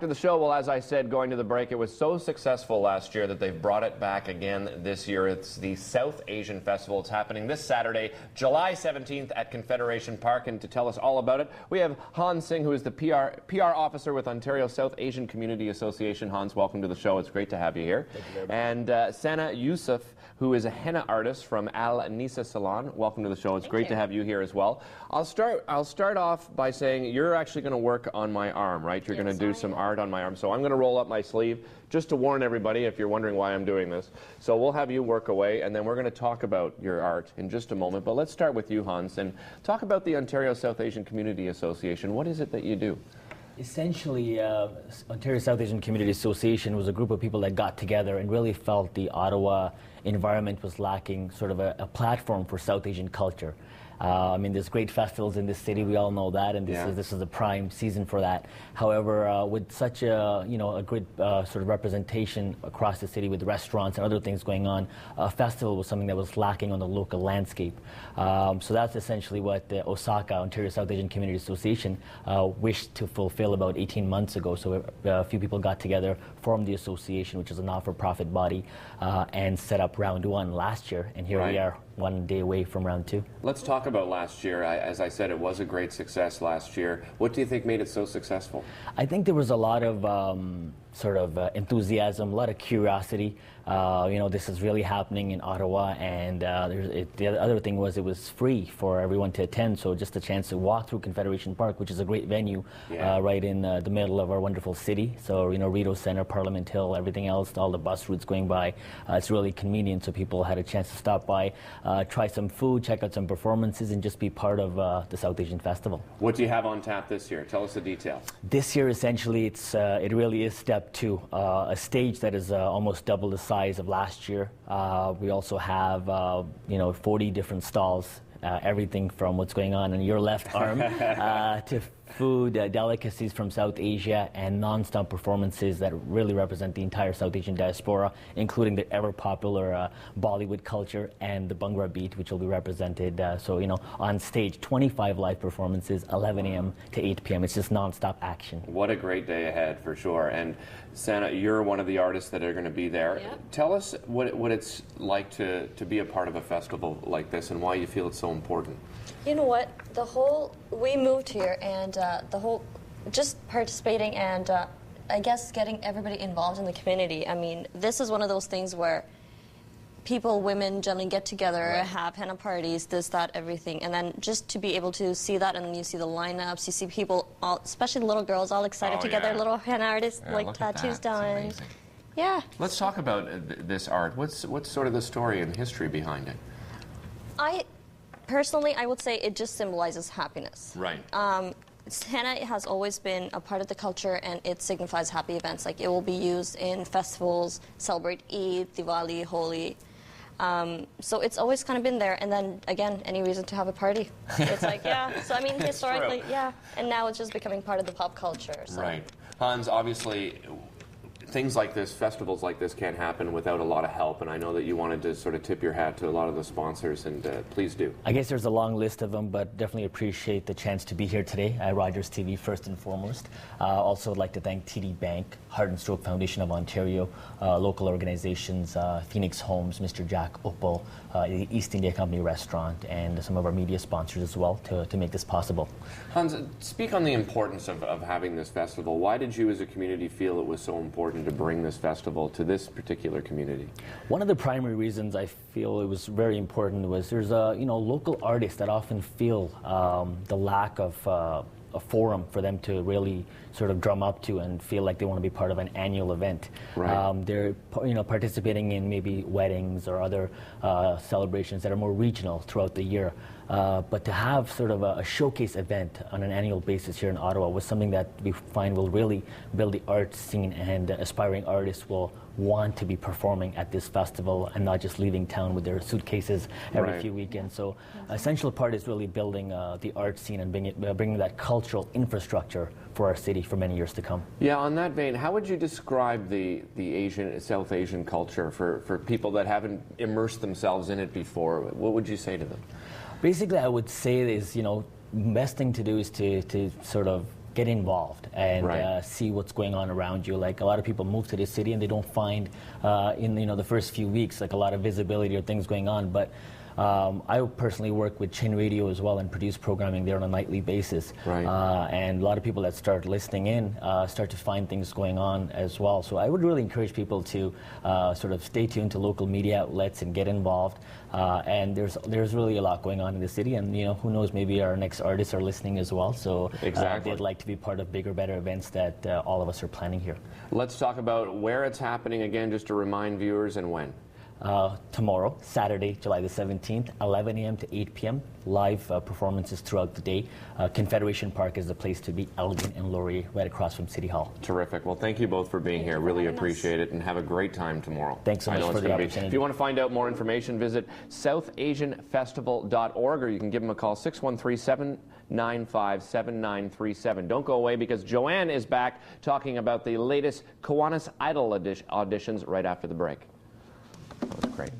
To the show, well, as I said, going to the break, it was so successful last year that they've brought it back again this year. It's the South Asian Festival. It's happening this Saturday, July 17th at Confederation Park. And to tell us all about it, we have Hans Singh, who is the PR officer with Ontario South Asian Community Association. Hans, welcome to the show. It's great to have you here. Thank you very much. And Sana Yusuf, who is a henna artist from Al Nisa Salon. Welcome to the show. It's great to have you here as well. I'll start off by saying you're actually going to work on my arm, right? You're going to do some art on my arm. So I'm going to roll up my sleeve just to warn everybody if you're wondering why I'm doing this. So we'll have you work away, and then we're going to talk about your art in just a moment. But let's start with you, Hans, and talk about the Ontario South Asian Community Association. What is it that you do? Essentially, Ontario South Asian Community Association was a group of people that got together and really felt the Ottawa environment was lacking sort of a platform for South Asian culture. I mean, there's great festivals in this city. We all know that, and this is the prime season for that. However, with such a a good sort of representation across the city with restaurants and other things going on, a festival was something that was lacking on the local landscape. So that's essentially what the Osaka Ontario South Asian Community Association wished to fulfill about 18 months ago. So a few people got together, formed the association, which is a not-for-profit body, and set up round one last year, and here we are, 1 day away from round two. Let's talk about last year. As I said, it was a great success last year. What do you think made it so successful? I think there was a lot of enthusiasm, a lot of curiosity. This is really happening in Ottawa, and the other thing was it was free for everyone to attend, so just a chance to walk through Confederation Park, which is a great venue, right in the middle of our wonderful city. So, Rideau Centre, Parliament Hill, everything else, all the bus routes going by. It's really convenient, so people had a chance to stop by, try some food, check out some performances, and just be part of the South Asian Festival. What do you have on tap this year? Tell us the details. This year, essentially, it really is step two, a stage that is almost double the size of last year. We also have 40 different stalls, everything from what's going on in your left arm to food, delicacies from South Asia, and non-stop performances that really represent the entire South Asian diaspora, including the ever-popular Bollywood culture and the Bhangra beat, which will be represented. On stage, 25 live performances, 11 a.m. to 8 p.m. It's just non-stop action. What a great day ahead, for sure. And Sana, you're one of the artists that are going to be there. Yep. Tell us what it's like to be a part of a festival like this and why you feel it's so important. You know what? We moved here, and just participating and I guess getting everybody involved in the community. I mean, this is one of those things where women generally get together, have henna parties, this, that, everything, and then just to be able to see that, and then you see the lineups, you see people, especially the little girls, all excited to get their little henna artists, like tattoos done. Yeah. Let's talk about this art. What's sort of the story and history behind it? Personally, I would say it just symbolizes happiness. Right. Henna has always been a part of the culture, and it signifies happy events. Like, it will be used in festivals, celebrate Eid, Diwali, Holi. So it's always kind of been there. And then, again, any reason to have a party. It's like, So, I mean, historically, And now it's just becoming part of the pop culture. So. Right. Hans, obviously, things like this, festivals like this, can't happen without a lot of help, and I know that you wanted to sort of tip your hat to a lot of the sponsors, and please do. I guess there's a long list of them, but definitely appreciate the chance to be here today at Rogers TV, first and foremost. Also would like to thank TD Bank, Heart and Stroke Foundation of Ontario, local organizations, Phoenix Homes, Mr. Jack Uppal, the East India Company Restaurant, and some of our media sponsors as well to make this possible. Hans, speak on the importance of having this festival. Why did you as a community feel it was so important to bring this festival to this particular community? One of the primary reasons I feel it was very important was there's local artists that often feel the lack of a forum for them to really sort of drum up to and feel like they want to be part of an annual event. Right. They're participating in maybe weddings or other celebrations that are more regional throughout the year. But to have sort of a showcase event on an annual basis here in Ottawa was something that we find will really build the art scene, and aspiring artists will want to be performing at this festival and not just leaving town with their suitcases every few weekends. So essential part is really building the art scene and bringing that cultural infrastructure for our city for many years to come. Yeah, on that vein, how would you describe the South Asian culture for people that haven't immersed themselves in it before? What would you say to them? Basically, I would say is, best thing to do is to sort of get involved and see what's going on around you. Like a lot of people move to the city and they don't find in the first few weeks like a lot of visibility or things going on. But I personally work with Chin Radio as well and produce programming there on a nightly basis. And a lot of people that start listening in start to find things going on as well. So I would really encourage people to sort of stay tuned to local media outlets and get involved. And there's really a lot going on in the city, and who knows, maybe our next artists are listening as well. So they'd like to be part of bigger, better events that all of us are planning here. Let's talk about where it's happening again, just to remind viewers, and when. Tomorrow, Saturday, July the 17th, 11 a.m. to 8 p.m. Live performances throughout the day. Confederation Park is the place to be, Elgin and Laurier, right across from City Hall. Terrific. Well, thank you both for being here. Really appreciate it, and have a great time tomorrow. Thanks so much for the opportunity. If you want to find out more information, visit southasianfestival.org, or you can give them a call, 613-795-7937. Don't go away, because Joanne is back talking about the latest Kiwanis Idol auditions right after the break. That was great.